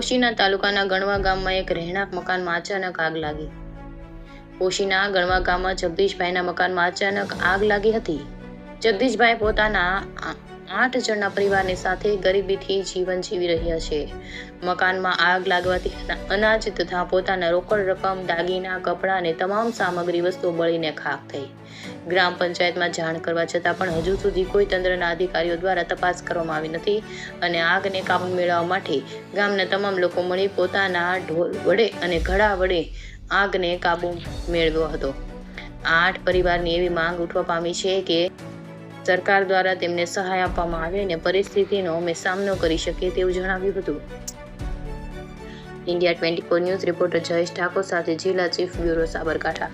પોશીના તાલુકાના ગણવા ગામમાં એક રહેણાંક મકાનમાં અચાનક આગ લાગી. પોશીના ગણવા ગામમાં જગદીશભાઈના મકાનમાં અચાનક આગ લાગી હતી. જગદીશભાઈ પોતાના 8 જણના પરિવારની સાથે ગરીબીથી જીવન જીવી રહ્યા છે. મકાનમાં આગ લાગવાથી અનાજ તથા પોતાના રોકડ રકમ, દાગીના, કપડાં અને તમામ સામગ્રી વસ્તુઓ બળીને ખાખ થઈ. ગ્રામ પંચાયતમાં જાણ કરવા છતાં પણ હજુ સુધી કોઈ તંત્રના અધિકારીઓ દ્વારા તપાસ કરવામાં આવી નથી અને આગને કાબુ મેળવવા માટે ગામના તમામ લોકો મળી પોતાના ઢોલ વડે અને ઘડા વડે આગને કાબુ મેળવ્યો હતો. 8 પરિવારની એવી માંગ ઉઠવા પામી છે કે સરકાર દ્વારા તેમને સહાય આપવામાં આવે અને પરિસ્થિતિનો અમે સામનો કરી શકીએ તેવું જણાવ્યું હતું. India 24 news reporter Jayesh Thakor સાથે જિલ્લા ચીફ બ્યુરો સાબરકાંઠા.